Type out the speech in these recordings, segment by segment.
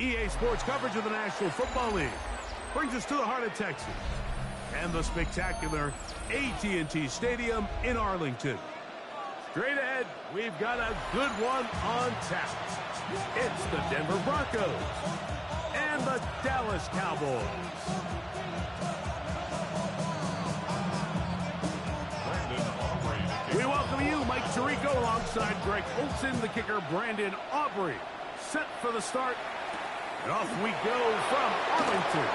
EA Sports coverage of the National Football League brings us to the heart of Texas and the spectacular AT&T Stadium in Arlington. Straight ahead, we've got a good one on tap. It's the Denver Broncos and the Dallas Cowboys. We welcome you, Mike Tirico, alongside Greg Olson, the kicker, Brandon Aubrey. Set for the start. And off we go from Arlington.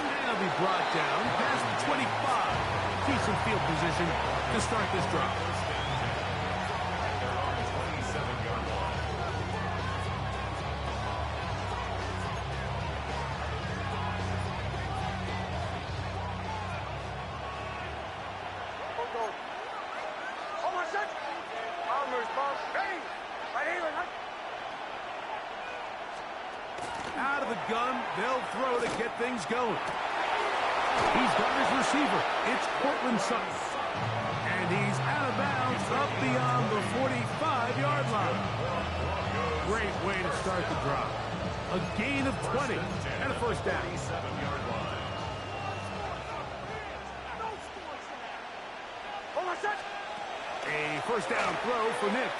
And it'll be brought down past the 25. Decent field position to start this drive. Out of the gun, they'll throw to get things going. He's got his receiver. It's Cortland Sutton. And he's out of bounds up beyond the 45-yard line. Great way to start the drive. A gain of 20 and a first down. A first down throw for Nix.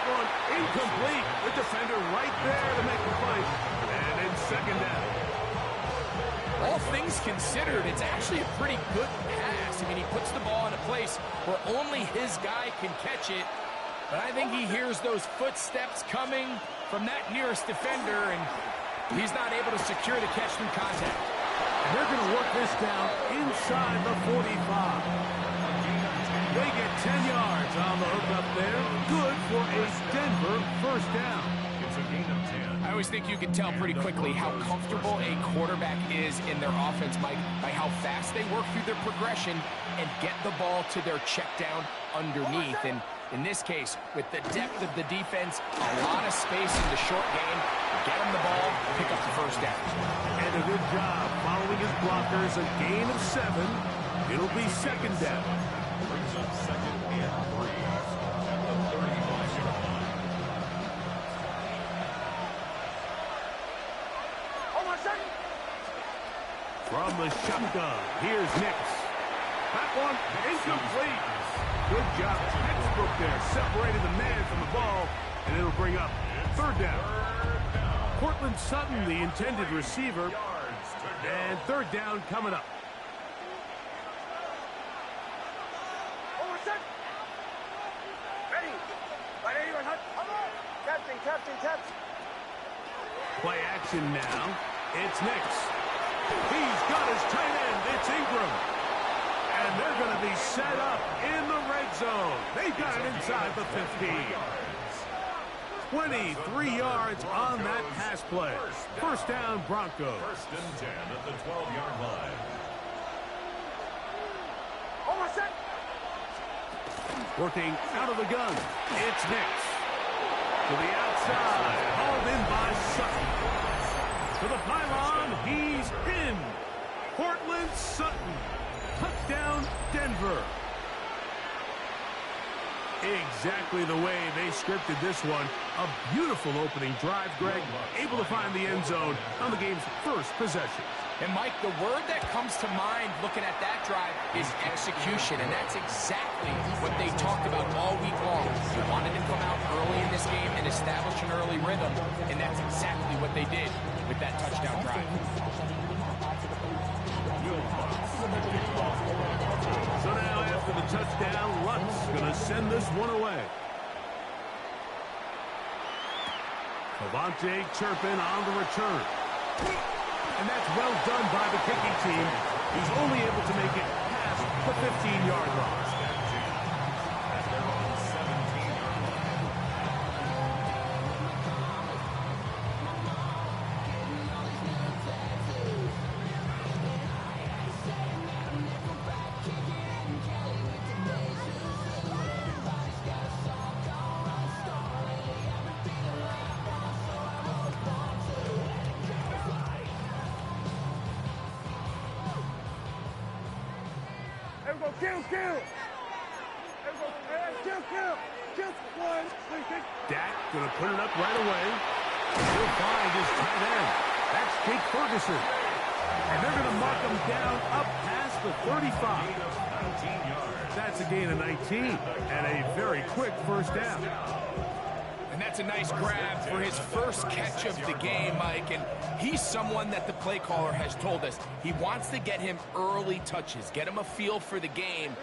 One incomplete. The defender right there to make the play. And in second down. All things considered, it's actually a pretty good pass. I mean, he puts the ball in a place where only his guy can catch it. But I think he hears those footsteps coming from that nearest defender, and he's not able to secure the catch through contact. And they're going to work this down inside the 45. They get 10 yards on the hook up there. Good for a Denver first down. It's a gain of 10. I always think you can tell pretty quickly how comfortable a quarterback is in their offense, Mike, by how fast they work through their progression and get the ball to their check down underneath. And in this case, with the depth of the defense, a lot of space in the short game, get him the ball, pick up the first down. And a good job following his blockers. A gain of 7. It'll be second down. Brings up second and 3 at the 35-yard line. From the shotgun, here's Nix. That one incomplete. Good job, textbook there, separating the man from the ball, and it'll bring up third down. Cortland Sutton, the intended receiver, and third down coming up. Play action now. It's Nix. He's got his tight end. It's Ingram. And they're going to be set up in the red zone. They've got it inside the 15. 23 yards on that pass play. First down, Broncos. First and 10 at the 12-yard line. Working out of the gun. It's Nix. To the outside. Hauled in by Sutton. To the pylon. He's in. Cortland Sutton. Touchdown, Denver. Exactly the way they scripted this one. A beautiful opening drive, Greg. Able to find the end zone on the game's first possession. And, Mike, the word that comes to mind looking at that drive is execution, and that's exactly what they talked about all week long. They wanted to come out early in this game and establish an early rhythm, and that's exactly what they did with that touchdown drive. So now after the touchdown, Luck's going to send this one away. Avante Turpin on the return. And that's well done by the kicking team. He's only able to make it past the 15-yard line. Dak going to put it up right away. He'll find his tight end. That's Jake Ferguson. And they're going to mark him down up past the 35. That's a gain of 19 and a very quick first down. And that's a nice grab for his first catch of the game, Mike. And he's someone that the play caller has told us he wants to get him early touches, get him a feel for the game.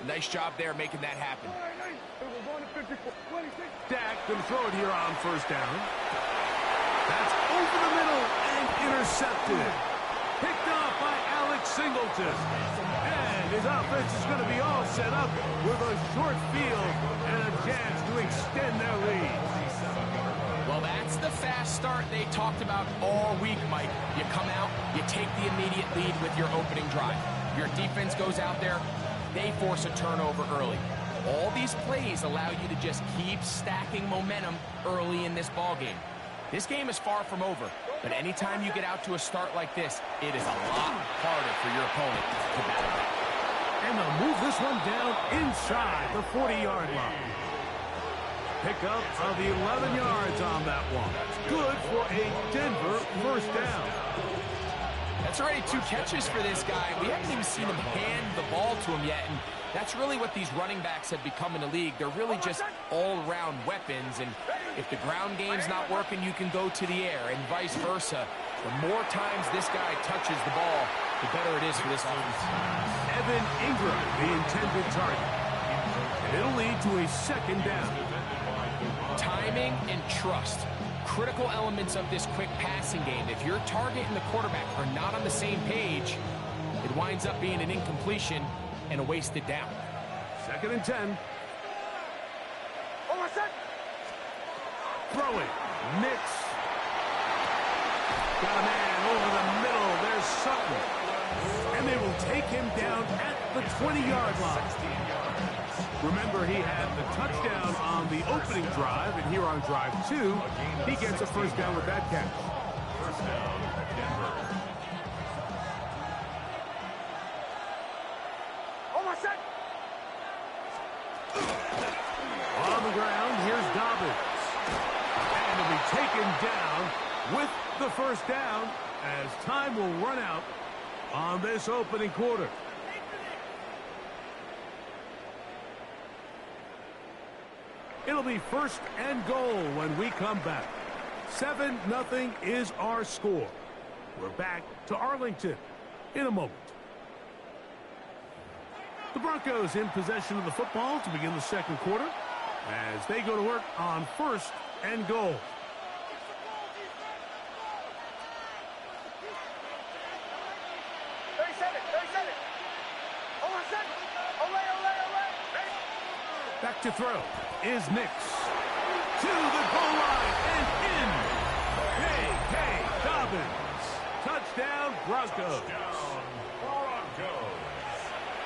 Nice job there making that happen. Dak going to throw it here on first down. That's over the middle and intercepted. Picked off by Alex Singleton. And his offense is going to be all set up with a short field and a chance to extend their lead. Well, that's the fast start they talked about all week, Mike. You come out, you take the immediate lead with your opening drive. Your defense goes out there, they force a turnover early. All these plays allow you to just keep stacking momentum early in this ball game. This game is far from over, but anytime you get out to a start like this, it is a lot harder for your opponent to battle back. And they'll move this one down inside the 40-yard line. Pickup of 11 yards on that one. Good for a Denver first down. That's already 2 catches for this guy. We haven't even seen him hand the ball to him yet, and that's really what these running backs have become in the league. They're really just all-around weapons, and if the ground game's not working, you can go to the air, and vice versa. The more times this guy touches the ball, the better it is for this offense. Evan Ingram, the intended target. And it'll lead to a second down. Timing and trust. Critical elements of this quick passing game. If your target and the quarterback are not on the same page, it winds up being an incompletion and a wasted down. Second and 10. Throwing. Nix. Got a man over the middle. There's Sutton. And they will take him down at the 20-yard line. Remember, he had the touchdown on the opening drive, and here on drive 2, he gets a first down with that catch. First down, Denver. On the ground, here's Dobbins. And he'll be taken down with the first down as time will run out on this opening quarter. It'll be first and goal when we come back. 7-0 is our score. We're back to Arlington in a moment. The Broncos in possession of the football to begin the second quarter as they go to work on first and goal. Back to throw is Nix. To the goal line and in. J.K. Dobbins. Touchdown, Broncos.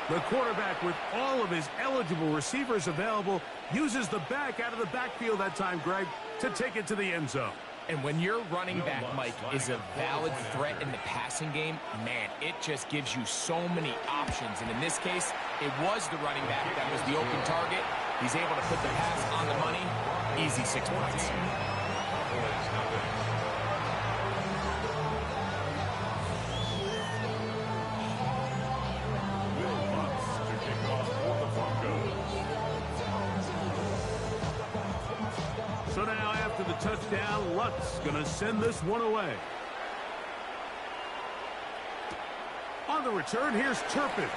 The quarterback, with all of his eligible receivers available, uses the back out of the backfield that time, Greg, to take it to the end zone. And when your running back, Mike, is a valid threat in the passing game, man, it just gives you so many options. And in this case, it was the running back that was the open target. He's able to put the pass on the money. Easy 6 points. So now after the touchdown, Luck's going to send this one away. On the return, here's Turpin.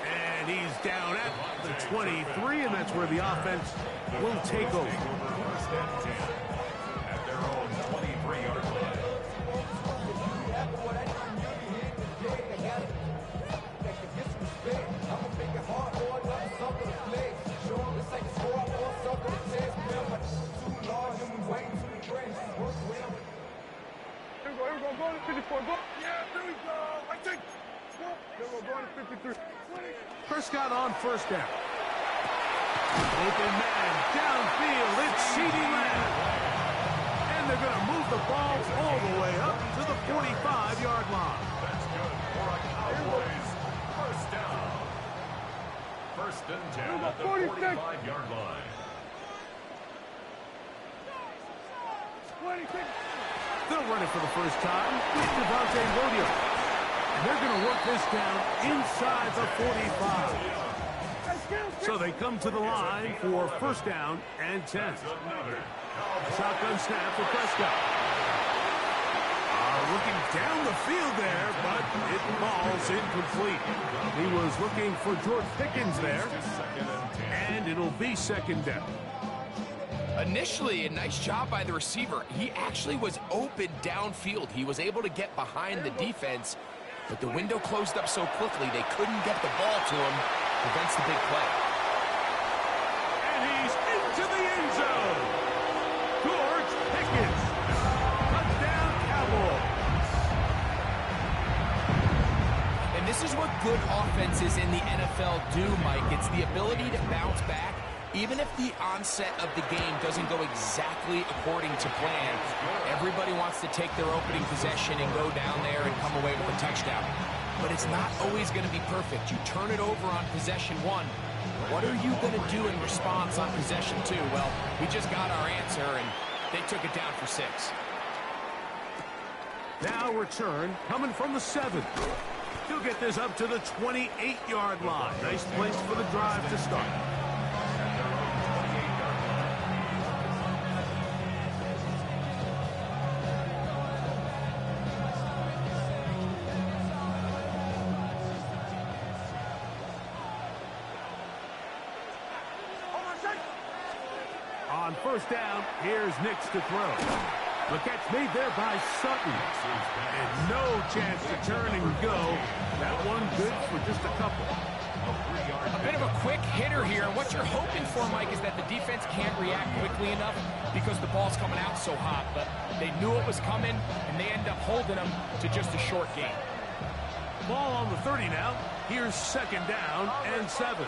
And he's down at the 23, and that's where the offense will take over. First and 10 at their own 23-yard line. Prescott on first down. Open man, downfield, it's CeeDee Lamb. And they're going to move the ball all the way up to the 45-yard line. That's good for a Cowboys first down. They'll run it for the first time with Devontae Rodeo. And they're going to work this down inside the 45. So they come to the line for first down and 10. Shotgun snap for Prescott. Looking down the field there, but it falls incomplete. He was looking for George Pickens there, and it'll be second down. Initially, a nice job by the receiver. He actually was open downfield. He was able to get behind the defense, but the window closed up so quickly they couldn't get the ball to him. Prevents the big play. And he's into the end zone. George Pickens. Touchdown, Cowboys. And this is what good offenses in the NFL do, Mike. It's the ability to bounce back. Even if the onset of the game doesn't go exactly according to plan, everybody wants to take their opening possession and go down there and come away with a touchdown. But it's not always going to be perfect. You turn it over on possession one. What are you going to do in response on possession two? Well, we just got our answer, and they took it down for 6. Now return coming from the 7. He'll get this up to the 28-yard line. Nice place for the drive to start. On first down, here's Nix to throw. The catch made there by Sutton. And no chance to turn and go. That one good for just a couple. A bit of a quick hitter here. And what you're hoping for, Mike, is that the defense can't react quickly enough because the ball's coming out so hot. But they knew it was coming, and they end up holding them to just a short gain. Ball on the 30 now. Here's second down and 7.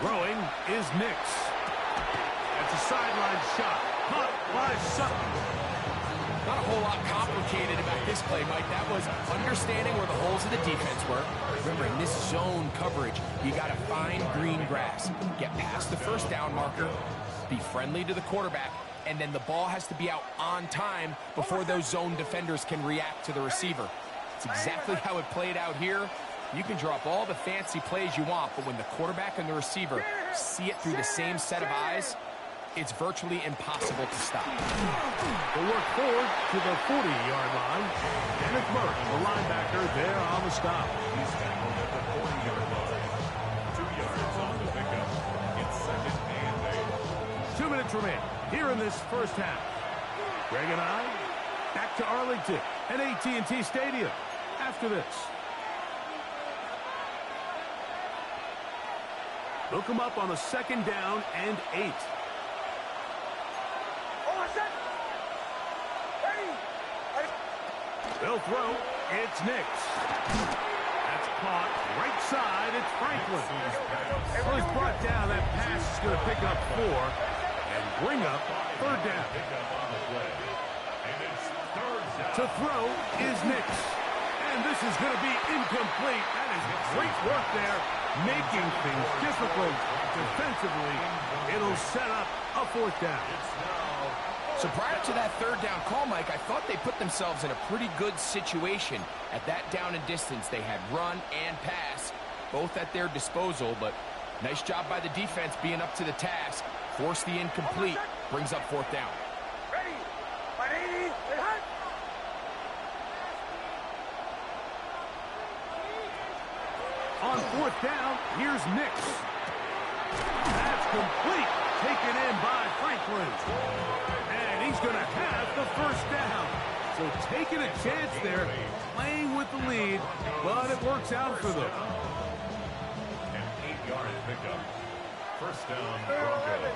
Throwing is Nix. That's a sideline shot. Caught by Sutton. Not a whole lot complicated about this play, Mike. That was understanding where the holes of the defense were. Remember, in this zone coverage, you got to find green grass. Get past the first down marker. Be friendly to the quarterback. And then the ball has to be out on time before those zone defenders can react to the receiver. It's exactly how it played out here. You can draw up all the fancy plays you want, but when the quarterback and the receiver see it through the same set of eyes, it's virtually impossible to stop. They work forward to the 40-yard line. Kenneth Murray, the linebacker, there on the stop. He's tackled at the 40-yard line. 2 yards on the pickup. It's second and 8. 2 minutes remain here in this first half. Greg and I back to Arlington at AT&T Stadium after this. They'll come up on a second down and 8. They'll throw. It's Nix. That's caught. Right side, it's Franklin. Well, he's brought down. That pass is going to pick up 4 and bring up third down. To throw is Nix. And this is going to be incomplete. That is great work there, making things difficult defensively. It'll set up a fourth down. So prior to that third down call, Mike, I thought they put themselves in a pretty good situation. At that down and distance, they had run and pass, both at their disposal, but nice job by the defense being up to the task. Force the incomplete, brings up fourth down. On fourth down, here's Nix. That's complete. Taken in by Franklin. And he's going to have the first down. So taking a chance there, playing with the lead, but it works out for them. An 8-yard pickup. First down, Broncos.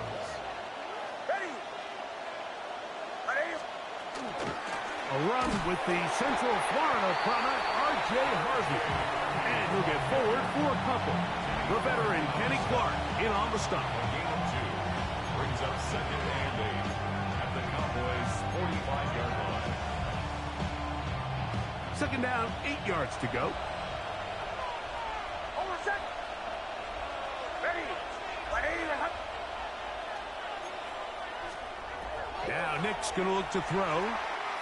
A run with the Central Florida product, R.J. Harvey. And he'll get forward for a couple. The veteran, Kenny Clark, in on the stop. Gain of 2. Brings up second and 8 at the Cowboys' 45-yard line. Second down, 8 yards to go. Now Nick's going to look to throw.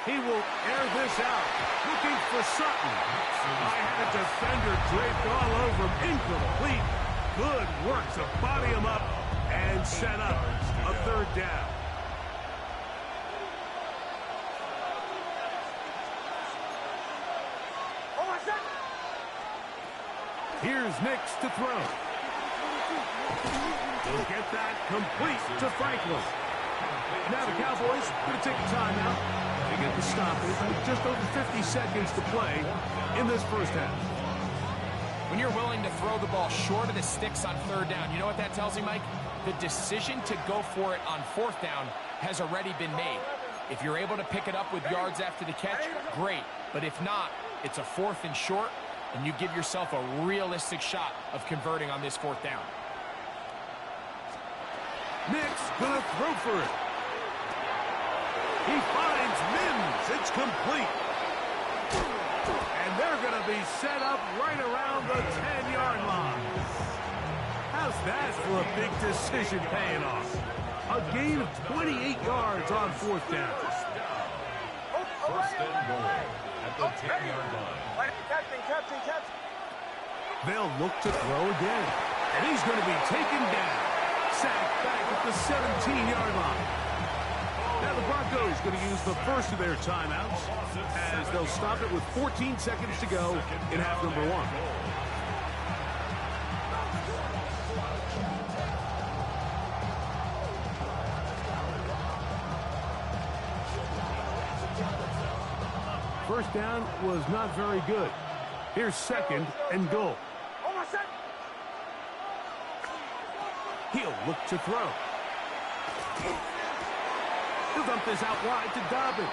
He will air this out. Looking for Sutton. I had a defender draped all over him. Incomplete. Good work to body him up and set up a third down. Here's Nix to throw. He'll get that complete to Franklin. Now the Cowboys going to take a timeout. They get the stoppage with just over 50 seconds to play in this first half. When you're willing to throw the ball short of the sticks on third down, you know what that tells me, Mike? The decision to go for it on fourth down has already been made. If you're able to pick it up with yards after the catch, great. But if not, it's a fourth and short, and you give yourself a realistic shot of converting on this fourth down. Nick's going to throw for it. He finds Mims. It's complete. And they're going to be set up right around the 10-yard line. How's that for a big decision paying off? A gain of 28 yards on fourth down. First and goal at the 10-yard line. They'll look to throw again. And he's going to be taken down. Sacked back at the 17-yard line. Now the Broncos going to use the first of their timeouts as they'll stop it with 14 seconds to go in half number one. First down was not very good. Here's second and goal. He'll look to throw. He'll dump this out wide to Dobbins.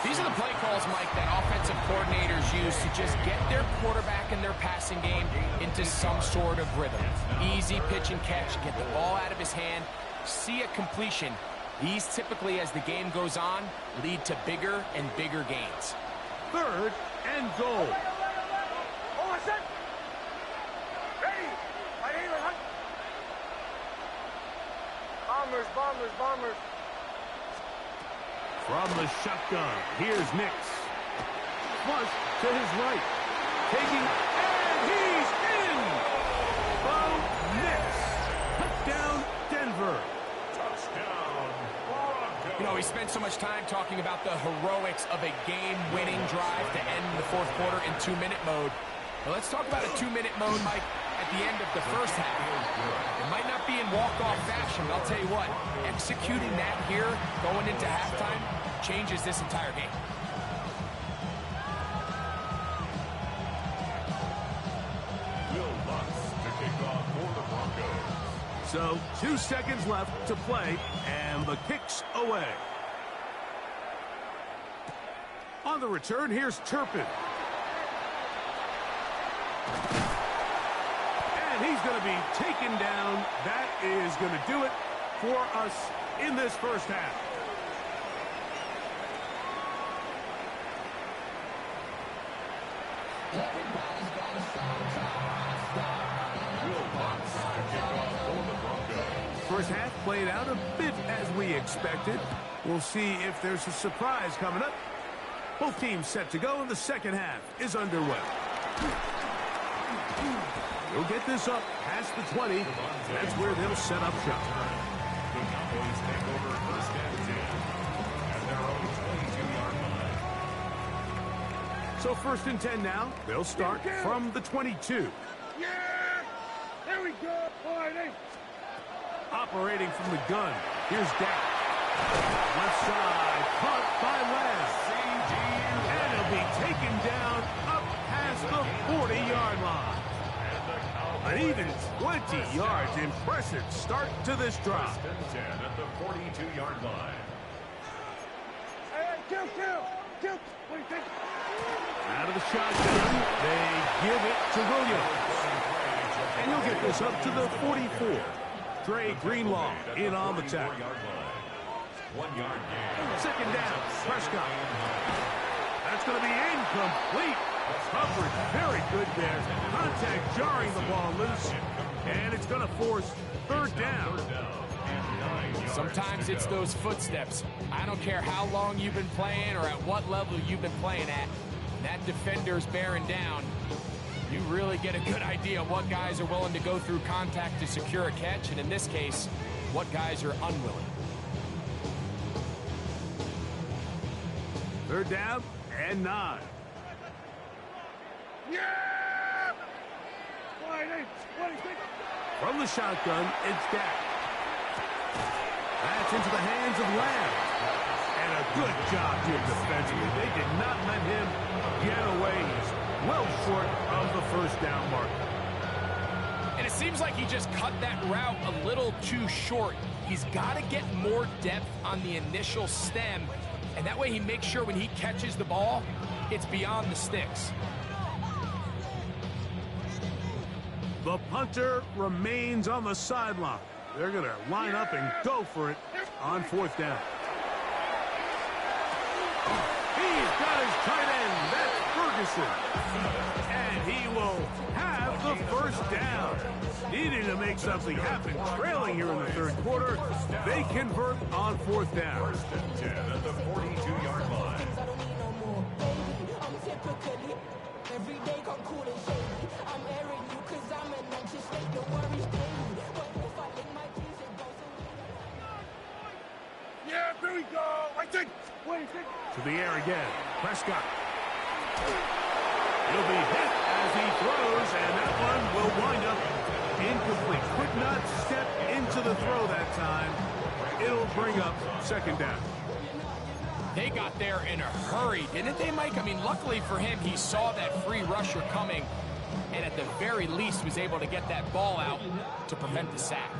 These are the play calls, Mike, that offensive coordinators use to just get their quarterback and their passing game into some sort of rhythm. Easy pitch and catch, get the ball out of his hand, see a completion. These typically, as the game goes on, lead to bigger and bigger gains. Third and goal. Bombers. From the shotgun, here's Nix. Flush to his right. Taking, and he's in! Bo Nix. Touchdown, Denver. Touchdown, Broncos. You know, we spent so much time talking about the heroics of a game-winning drive to end the fourth quarter in two-minute mode. Well, let's talk about a two-minute mode, Mike, at the end of the first half. It might not be in walk-off fashion, but I'll tell you what, executing that here, going into halftime, changes this entire game. Will Lutz to kick off for the Broncos. So 2 seconds left to play, and the kick's away. On the return, here's Turpin. And he's going to be taken down. That is going to do it for us in this first half. Will Lutz to kick off for the Broncos. First half played out a bit as we expected. We'll see if there's a surprise coming up. Both teams set to go, and the second half is underway. He'll get this up past the 20. That's where they'll set up shop. The Cowboys take over first and 10 at their own 22-yard line. So first and 10 now. They'll start from the 22. Yeah! There we go, party! Operating from the gun. Here's Dak. Left side, caught by West. And he'll be taken down up past the 40-yard line. An even 20 yards. Impressive start to this drive. First and 10 at the 42-yard line. Hey, kill! What do you think? Out of the shotgun, they give it to Williams. And he'll get this up to the 44. Dre Greenlaw in on the tackle. 1 yard gain. Second down, Prescott. That's going to be incomplete. Coverage very good there. Contact jarring the ball loose. And it's going to force third down. and 9 yards. Sometimes it's those footsteps. I don't care how long you've been playing or at what level you've been playing at. That defender's bearing down. You really get a good idea of what guys are willing to go through contact to secure a catch, and in this case, what guys are unwilling. Third down and 9. Yeah! 26. From the shotgun, it's Dak. That's into the hands of Lamb. And a good job here defensively. They did not let him get away. He's well short of the first down mark. And it seems like he just cut that route a little too short. He's got to get more depth on the initial stem, and that way he makes sure when he catches the ball, it's beyond the sticks. The punter remains on the sideline. They're going to line up and go for it on fourth down. He's got his tight end. That's Ferguson. And he will have the first down. Needing to make something happen. Trailing here in the third quarter. They convert on fourth down. First and 10 at the 42-yard line. Every day come cool and shady. I'm airing you cause I'm an anxious state. Don't worry, daily. But if I lick my keys, it goes away. Yeah, here we go. I think. 26. To the air again. Prescott. He'll be hit as he throws, and that one will wind up incomplete. Could not step into the throw that time. It'll bring up second down. They got there in a hurry, didn't they, Mike? I mean, luckily for him, he saw that free rusher coming, and at the very least was able to get that ball out to prevent the sack.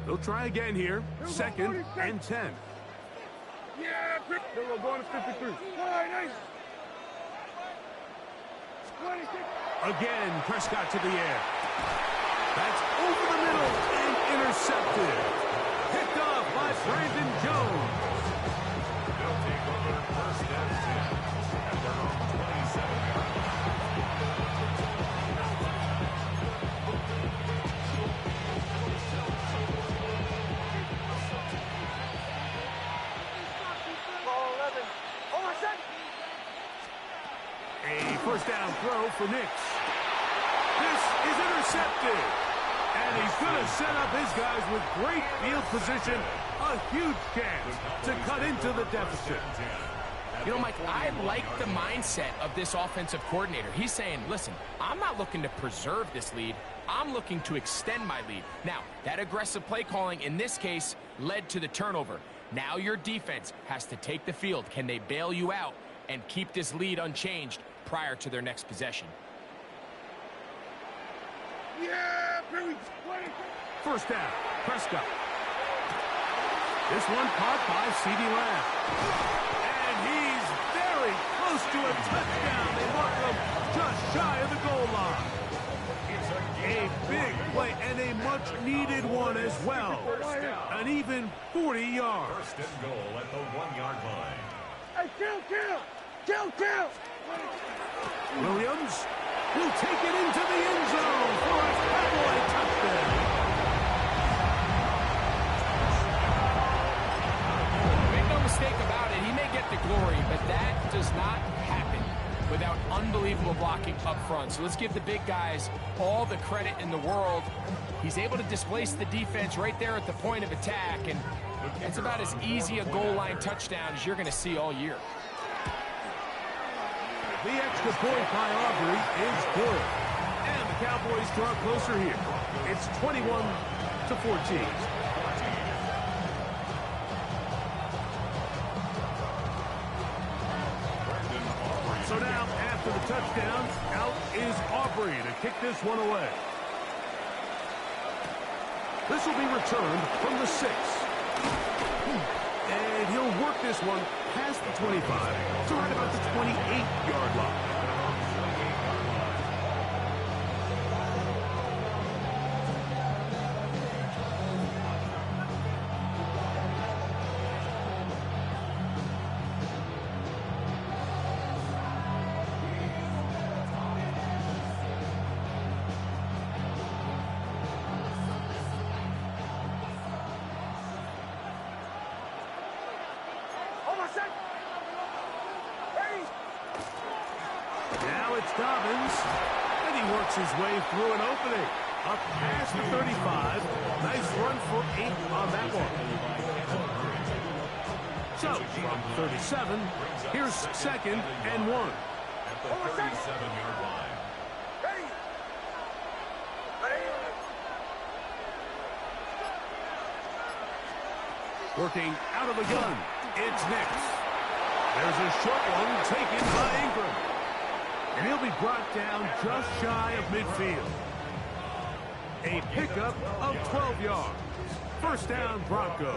They'll try again here. Second and 10. Yeah, they will go to 53. 29. 26. Again, Prescott to the air. That's over the middle and intercepted. Picked off by Brandon Jones. They'll take over first and 10 at their own 27-yard line. A first down throw for Nix. This is intercepted. And he's going to set up his guys with great field position. A huge chance to cut into the deficit. You know, Mike, I like the mindset of this offensive coordinator. He's saying, listen, I'm not looking to preserve this lead. I'm looking to extend my lead. Now, that aggressive play calling in this case led to the turnover. Now your defense has to take the field. Can they bail you out and keep this lead unchanged prior to their next possession? Yeah, here we go. 26. First down, Prescott. This one caught by C.D. Lamb. And he's very close to a touchdown. They mark him just shy of the goal line. A big play and a much-needed one as well. An even 40 yards. First and goal at the 1-yard line. Hey, kill. Williams will take it into the end zone for a Cowboy touchdown. Make no mistake about it, he may get the glory, but that does not happen without unbelievable blocking up front. So let's give the big guys all the credit in the world. He's able to displace the defense right there at the point of attack, and it's about as easy a goal line touchdown as you're going to see all year. The extra point by Aubrey is good. And the Cowboys draw closer here. It's 21-14. So now, after the touchdown, out is Aubrey to kick this one away. This will be returned from the 6. And he'll work this one past the 25 to right about the 28-yard line. it's Dobbins. And he works his way through an opening. Up past the 35. Nice run for 8 on that one. So, from 37, here's 2nd and 1. At the 37-yard line. Ready. Ready. Working out of the gun. It's Nix. There's a short one taken by Ingram. And he'll be brought down just shy of midfield. A pickup of 12 yards. First down, Broncos.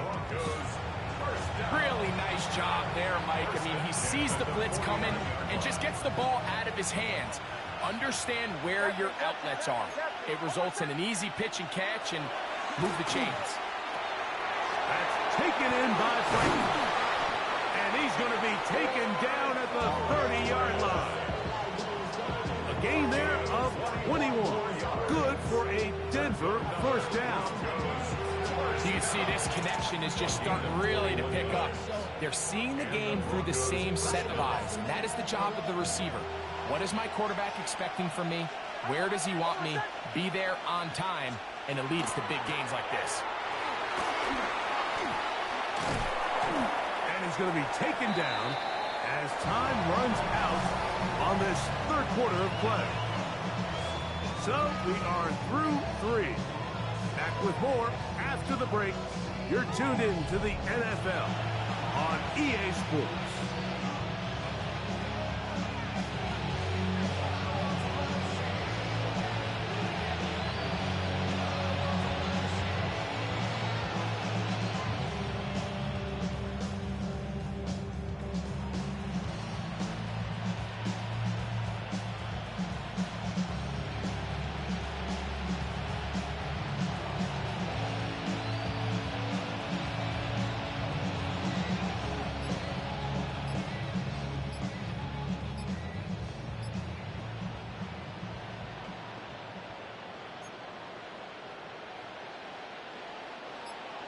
Really nice job there, Mike. I mean, he sees the blitz coming and just gets the ball out of his hands. Understand where your outlets are. It results in an easy pitch and catch and move the chains. That's taken in by Franklin. And he's going to be taken down at the 30-yard line. A gain there of 21. Good for a Denver first down. So you can see this connection is just starting really to pick up. They're seeing the game through the same set of eyes, and that is the job of the receiver. What is my quarterback expecting from me? Where does he want me? Be there on time, and it leads to big gains like this. And he's going to be taken down as time runs out on this third quarter of play. So we are through 3. Back with more after the break. You're tuned in to the NFL on EA Sports.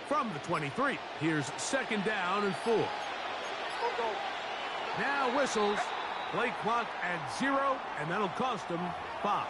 From the 23, here's 2nd down and 4. Now whistles. Play clock at 0, and that'll cost them 5.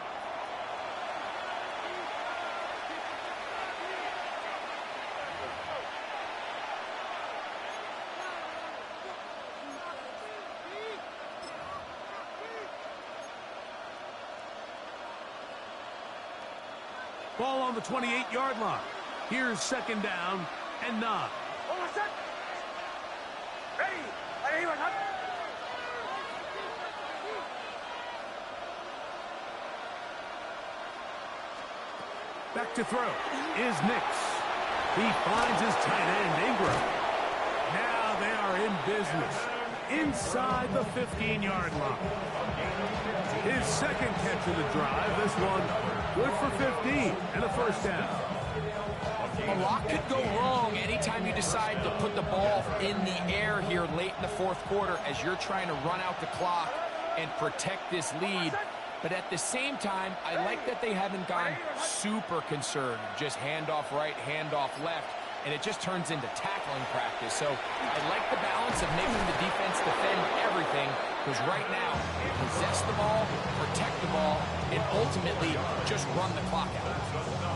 Ball on the 28-yard line. Here's 2nd down and 9. Back to throw is Nix. He finds his tight end, Ingram. Now they are in business inside the 15-yard line. His 2nd catch of the drive. This one good for 15 and a first down. A lot could go wrong anytime you decide to put the ball in the air here late in the 4th quarter as you're trying to run out the clock and protect this lead. But at the same time, I like that they haven't gone super conservative. Just handoff right, handoff left, and it just turns into tackling practice. So I like the balance of making the defense defend everything, because right now, possess the ball, protect the ball, and ultimately just run the clock out.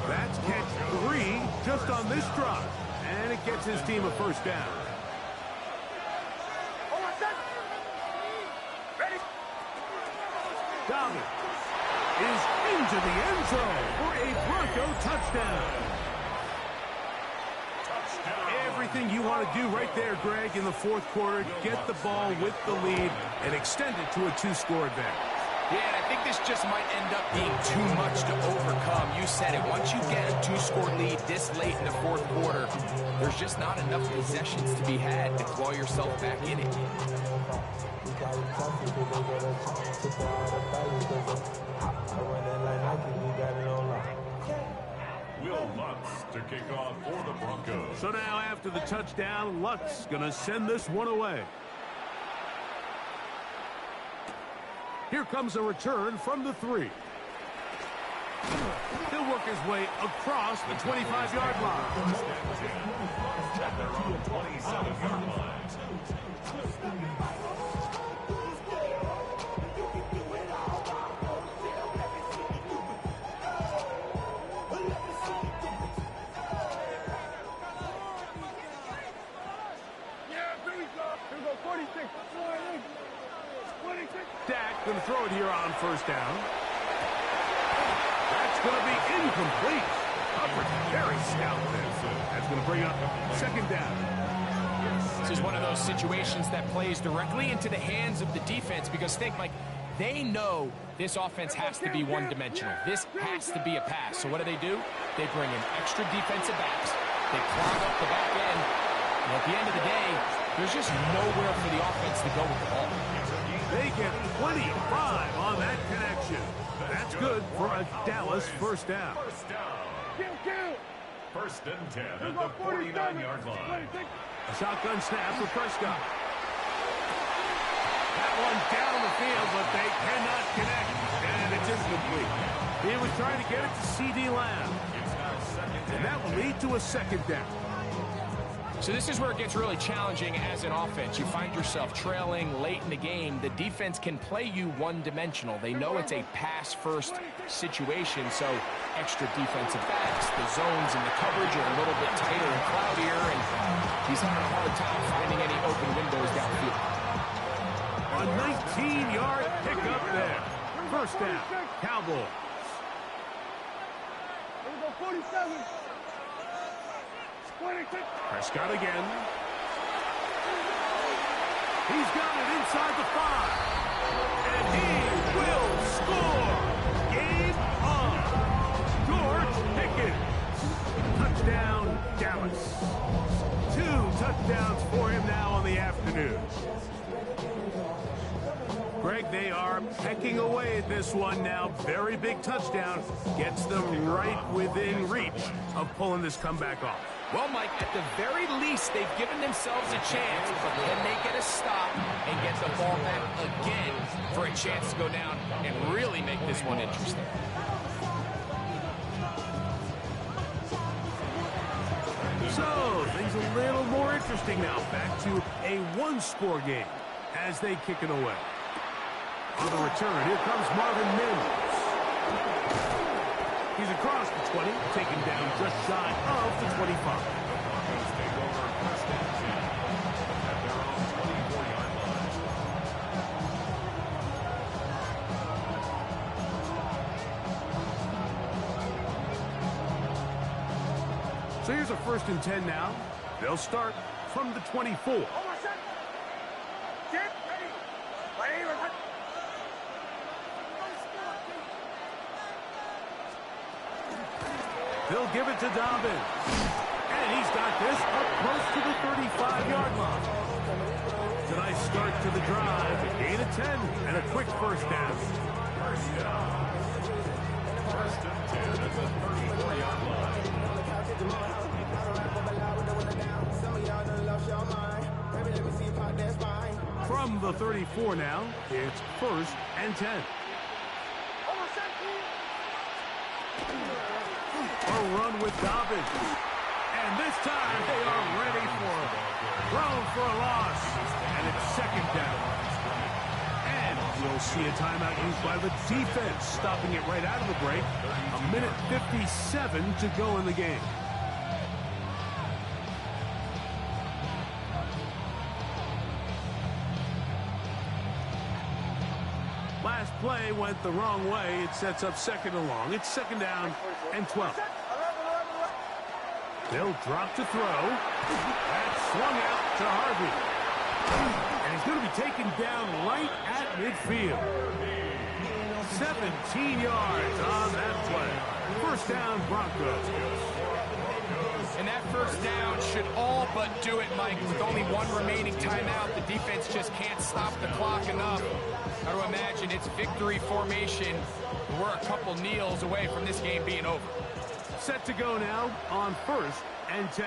That's catch 3 just on this drive, and it gets his team a first down. Dobbins is into the end zone for a Bronco touchdown. Everything you want to do right there, Greg, in the 4th quarter, get the ball with the lead and extend it to a 2-score advantage. Yeah, and I think this just might end up being too much to overcome. You said it. Once you get a 2-score lead this late in the 4th quarter, there's just not enough possessions to be had to claw yourself back in it. Will Lutz to kick off for the Broncos. So now after the touchdown, Lutz going to send this one away. Here comes a return from the 3. He'll work his way across the 25-yard line. At their own 27-yard line. Dak going to throw it here on first down. That's going to be incomplete. Coverage very stout there. That's going to bring up second down. This is one of those situations that plays directly into the hands of the defense because think, Mike, they know this offense has to be one-dimensional. This has to be a pass. So what do? They bring in extra defensive backs. They clog up the back end. And at the end of the day, there's just nowhere for the offense to go with the ball. They get 25 on that connection. That's good for a Dallas first down. First and 10 at the 49-yard line. A shotgun snap for Prescott. That one down the field, but they cannot connect. And it's incomplete. He was trying to get it to C.D. Lamb. And that will lead to a second down. So this is where it gets really challenging as an offense. You find yourself trailing late in the game. The defense can play you one-dimensional. They know it's a pass-first situation, so extra defensive backs, the zones and the coverage are a little bit tighter and cloudier, and he's having a hard time finding any open windows downfield. A 19-yard pickup there. First down, Cowboys. Here we go, 47. Prescott again. He's got it inside the 5. And he will score. Game on. George Pickens. Touchdown, Dallas. 2 touchdowns for him now on the afternoon. Greg, they are pecking away at this one now. Very big touchdown. Gets them right within reach of pulling this comeback off. Well, Mike, at the very least, they've given themselves a chance, but can they get a stop and get the ball back again for a chance to go down and really make this one interesting? So, things a little more interesting now. Back to a one-score game as they kick it away. On the return, here comes Marvin Mims. He's across the 20, taken down just shy of the 25. So here's a 1st and 10 now. They'll start from the 24. They'll give it to Dobbins. And he's got this up close to the 35-yard line. It's a nice start to the drive. A gain of 10 and a quick first down. First and 10 at the 34-yard line. From the 34 now, it's 1st and 10. A run with Dobbins. And this time they are ready for him. Thrown for a loss. And it's second down. And we'll see a timeout used by the defense, stopping it right out of the break. A minute 57 to go in the game. Last play went the wrong way. It sets up second and long. It's second down and 12. They'll drop to throw. That's swung out to Harvey. And he's going to be taken down right at midfield. 17 yards on that play. First down, Broncos. And that first down should all but do it, Mike. With only one remaining timeout, the defense just can't stop the clock enough. Got to imagine it's victory formation. We're a couple kneels away from this game being over. Set to go now on 1st and 10.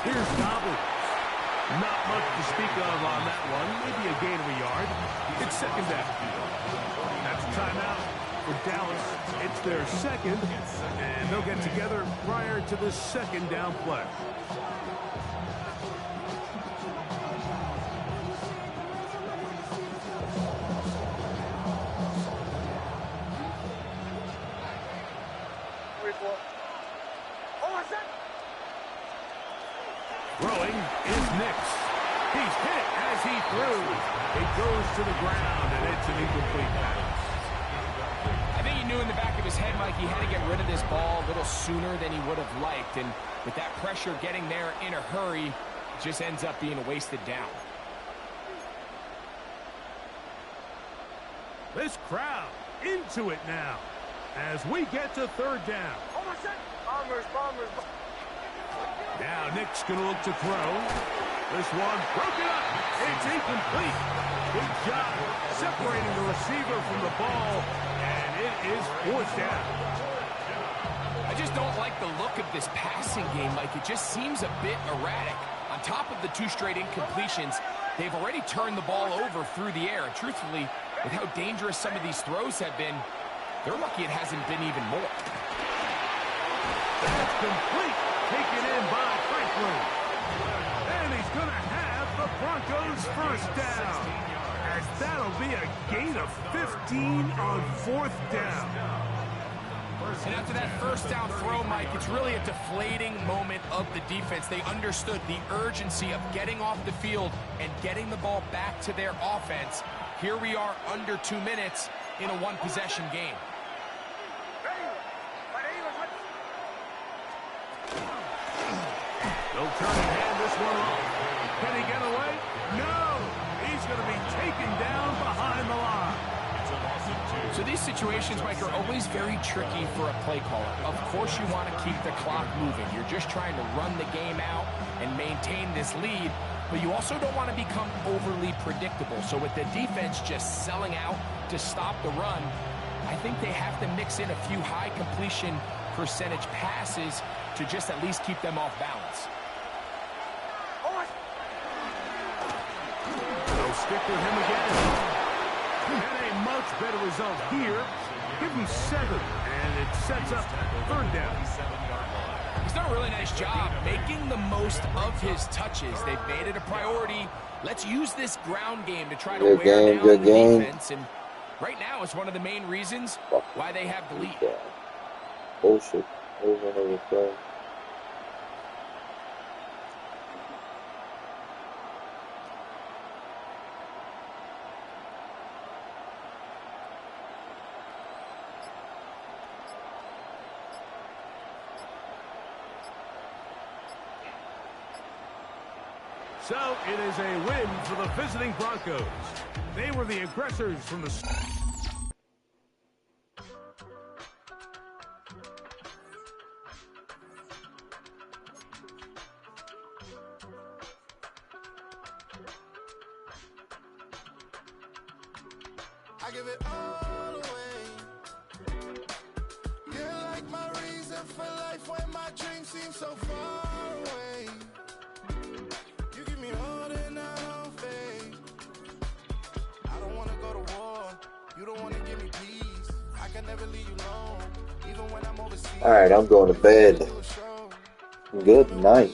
Here's Dobbins. Not much to speak of on that one. Maybe a gain of a yard. It's second down. That's a timeout for Dallas. It's their second, and they'll get together prior to the second down play. Throwing is Nix. He's hit as he threw. It goes to the ground, and it's an incomplete pass. I think he knew in the back of his head, Mike, he had to get rid of this ball a little sooner than he would have liked. And with that pressure getting there in a hurry, it just ends up being a wasted down. This crowd into it now as we get to third down. Bombers. Now Nick's going to look to throw. This one broken up. It's incomplete. Good job separating the receiver from the ball, and it is fourth down. I just don't like the look of this passing game, Mike. It just seems a bit erratic. On top of the 2 straight incompletions, they've already turned the ball over through the air. And truthfully, with how dangerous some of these throws have been, they're lucky it hasn't been even more. That's complete. Taken in by Franklin. And he's going to have the Broncos first down. As that'll be a gain of 15 on fourth down. And after that first down throw, Mike, it's really a deflating moment of the defense. They understood the urgency of getting off the field and getting the ball back to their offense. Here we are under 2 minutes in a one-possession game. They'll turn and hand this one off. Can he get away? No! He's going to be taken down behind the line. So these situations, Mike, are always very tricky for a play caller. Of course you want to keep the clock moving. You're just trying to run the game out and maintain this lead, but you also don't want to become overly predictable. So with the defense just selling out to stop the run, I think they have to mix in a few high completion percentage passes to just at least keep them off balance. They'll stick with him again. And a much better result here. Give him 7, and it sets up third down. He's done a really nice job making the most of his touches. They've made it a priority. Let's use this ground game to try to wear down the defense. And right now, it's one of the main reasons why they have the lead. Bullshit. Over and over again. So it is a win for the visiting Broncos. They were the aggressors from the start. I give it all away. You're like my reason for life when my dreams seem so far away. You give me all that I don't fade. I don't wanna go to war. You don't wanna give me peace. I can never leave you alone, even when I'm overseas. Alright, I'm going to bed. Good night.